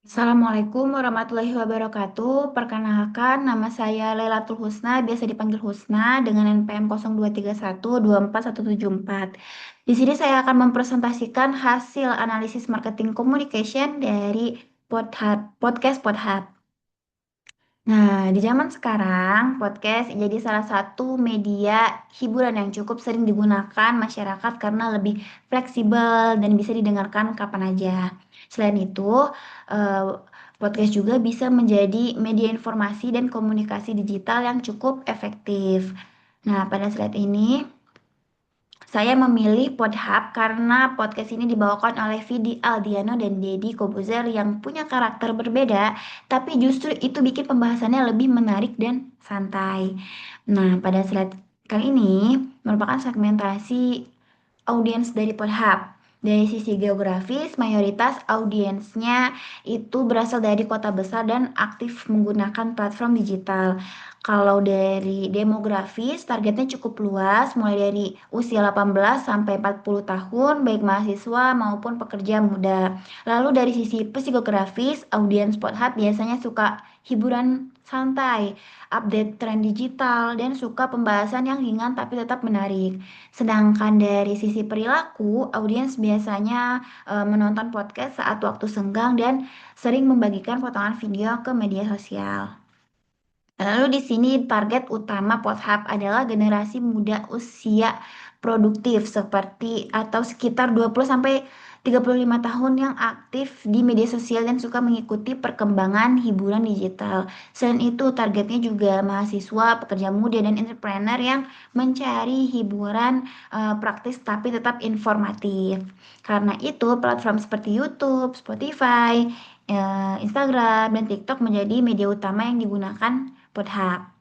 Assalamualaikum warahmatullahi wabarakatuh. Perkenalkan, nama saya Lailatul Husna, biasa dipanggil Husna dengan NPM 0231241174. Di sini saya akan mempresentasikan hasil analisis marketing communication dari podcast Podhub. Nah, di zaman sekarang, podcast jadi salah satu media hiburan yang cukup sering digunakan masyarakat karena lebih fleksibel dan bisa didengarkan kapan aja. Selain itu, eh, podcast juga bisa menjadi media informasi dan komunikasi digital yang cukup efektif. Nah, pada slide ini, saya memilih Podhub karena podcast ini dibawakan oleh Vidi Aldiano dan Deddy Kobuzer yang punya karakter berbeda, tapi justru itu bikin pembahasannya lebih menarik dan santai. Nah, pada slide kali ini merupakan segmentasi audiens dari Pornhub. Dari sisi geografis, mayoritas audiensnya itu berasal dari kota besar dan aktif menggunakan platform digital. Kalau dari demografis, targetnya cukup luas, mulai dari usia 18 sampai 40 tahun, baik mahasiswa maupun pekerja muda. Lalu dari sisi psikografis, audiens Pornhub biasanya suka hiburan santai, update tren digital, dan suka pembahasan yang ringan tapi tetap menarik. Sedangkan dari sisi perilaku, audiens biasanya menonton podcast saat waktu senggang dan sering membagikan potongan video ke media sosial. Lalu di sini target utama Pornhub adalah generasi muda usia produktif seperti atau sekitar 20 sampai 35 tahun yang aktif di media sosial dan suka mengikuti perkembangan hiburan digital. Selain itu, targetnya juga mahasiswa, pekerja muda, dan entrepreneur yang mencari hiburan praktis tapi tetap informatif. Karena itu, platform seperti YouTube, Spotify, Instagram, dan TikTok menjadi media utama yang digunakan Pornhub.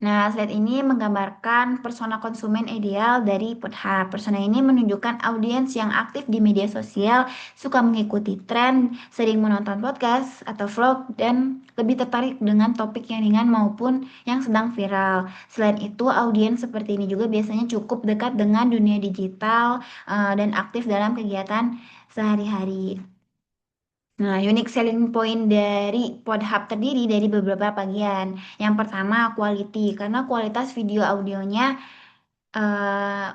Nah, slide ini menggambarkan persona konsumen ideal dari Pornhub. Persona ini menunjukkan audiens yang aktif di media sosial, suka mengikuti tren, sering menonton podcast atau vlog, dan lebih tertarik dengan topik yang ringan maupun yang sedang viral. Selain itu, audiens seperti ini juga biasanya cukup dekat dengan dunia digital dan aktif dalam kegiatan sehari-hari. Nah, unique selling point dari Podhub terdiri dari beberapa bagian. Yang pertama, quality, karena kualitas video audionya,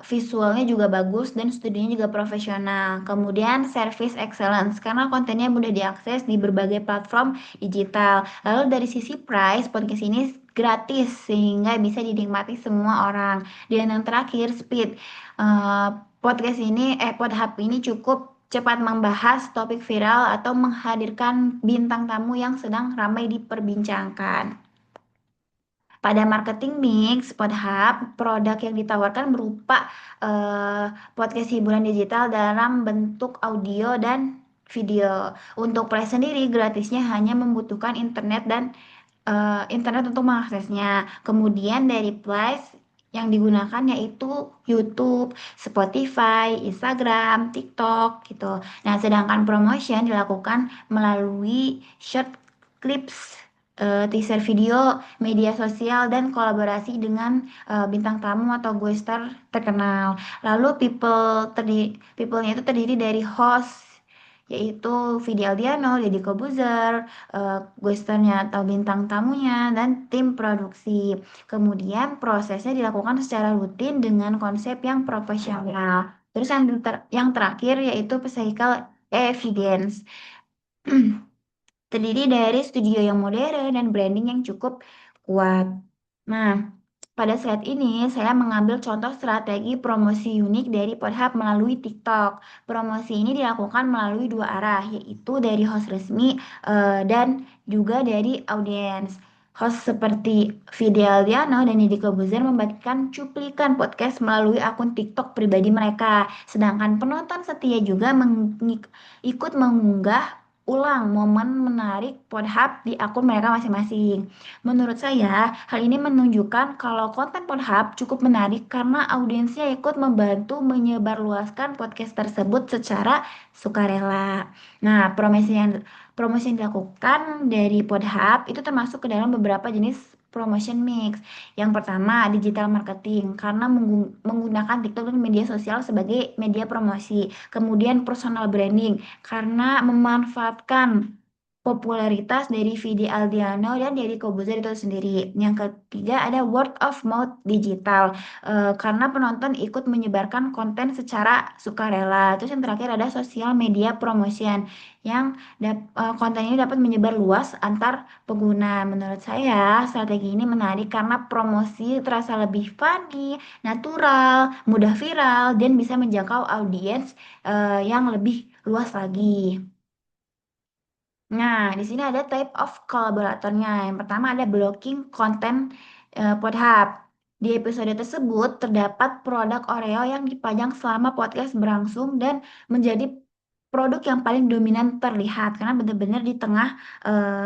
visualnya juga bagus dan studionya juga profesional. Kemudian, service excellence, karena kontennya mudah diakses di berbagai platform digital. Lalu dari sisi price, podcast ini gratis sehingga bisa dinikmati semua orang. Dan yang terakhir, speed. Eh, Podhub ini cukup cepat membahas topik viral atau menghadirkan bintang tamu yang sedang ramai diperbincangkan. Pada marketing mix, Podhub, produk yang ditawarkan berupa eh, podcast hiburan digital dalam bentuk audio dan video. Untuk price sendiri, gratisnya hanya membutuhkan internet untuk mengaksesnya. Kemudian dari Place yang digunakan yaitu YouTube, Spotify, Instagram, TikTok gitu. Nah, sedangkan promotion dilakukan melalui short clips, teaser video, media sosial dan kolaborasi dengan bintang tamu atau guest star terkenal. Lalu people-nya itu terdiri dari host yaitu Vidi Aldiano, Deddy Kobuzer, guesternya atau bintang tamunya, dan tim produksi. Kemudian prosesnya dilakukan secara rutin dengan konsep yang profesional. Terus yang terakhir yaitu physical evidence. Terdiri dari studio yang modern dan branding yang cukup kuat. Nah, pada saat ini saya mengambil contoh strategi promosi unik dari Pornhub melalui TikTok. Promosi ini dilakukan melalui dua arah, yaitu dari host resmi dan juga dari audiens. Host seperti Fidel Diano dan Deddy Kobuzer membagikan cuplikan podcast melalui akun TikTok pribadi mereka. Sedangkan penonton setia juga ikut mengunggah ulang momen menarik Pornhub di akun mereka masing-masing. Menurut saya, hal ini menunjukkan kalau konten Pornhub cukup menarik karena audiensnya ikut membantu menyebarluaskan podcast tersebut secara sukarela. Nah, promosi yang dilakukan dari Pornhub itu termasuk ke dalam beberapa jenis promotion mix. Yang pertama, digital marketing karena menggunakan TikTok dan media sosial sebagai media promosi. Kemudian personal branding karena memanfaatkan popularitas dari Vidi Aldiano dan Deddy Corbuzier itu sendiri. Yang ketiga ada word of mouth digital, karena penonton ikut menyebarkan konten secara sukarela. Terus yang terakhir ada social media promotion yang konten ini dapat menyebar luas antar pengguna. Menurut saya strategi ini menarik karena promosi terasa lebih funny, natural, mudah viral, dan bisa menjangkau audiens yang lebih luas lagi. Nah, di sini ada type of kolaboratornya. Yang pertama ada blocking content Podhub. Di episode tersebut terdapat produk Oreo yang dipajang selama podcast berlangsung dan menjadi produk yang paling dominan terlihat karena benar-benar di tengah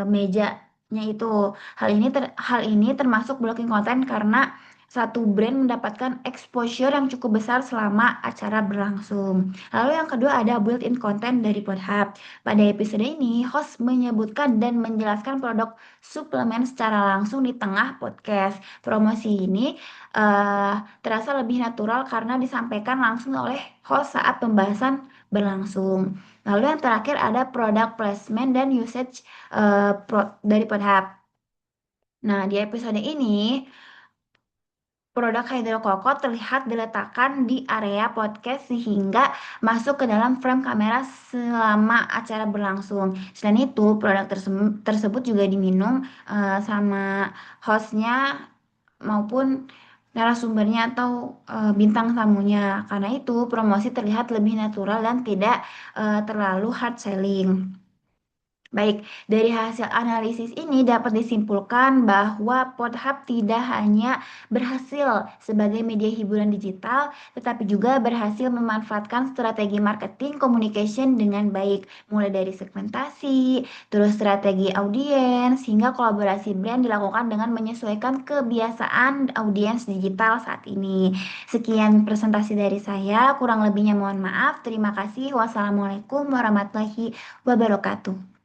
mejanya itu. Hal ini termasuk blocking konten karena satu brand mendapatkan exposure yang cukup besar selama acara berlangsung. Lalu yang kedua ada built-in content dari Podhub. Pada episode ini, host menyebutkan dan menjelaskan produk suplemen secara langsung di tengah podcast. Promosi ini eh, terasa lebih natural karena disampaikan langsung oleh host saat pembahasan berlangsung. Lalu yang terakhir ada product placement dan usage dari Podhub. Nah, di episode ini produk hidrokoko terlihat diletakkan di area podcast sehingga masuk ke dalam frame kamera selama acara berlangsung. Selain itu, produk tersebut juga diminum sama hostnya maupun narasumbernya atau bintang tamunya. Karena itu, promosi terlihat lebih natural dan tidak terlalu hard selling. Baik, dari hasil analisis ini dapat disimpulkan bahwa Pornhub tidak hanya berhasil sebagai media hiburan digital, tetapi juga berhasil memanfaatkan strategi marketing communication dengan baik, mulai dari segmentasi, terus strategi audiens, hingga kolaborasi brand dilakukan dengan menyesuaikan kebiasaan audiens digital saat ini. Sekian presentasi dari saya, kurang lebihnya mohon maaf. Terima kasih. Wassalamualaikum warahmatullahi wabarakatuh.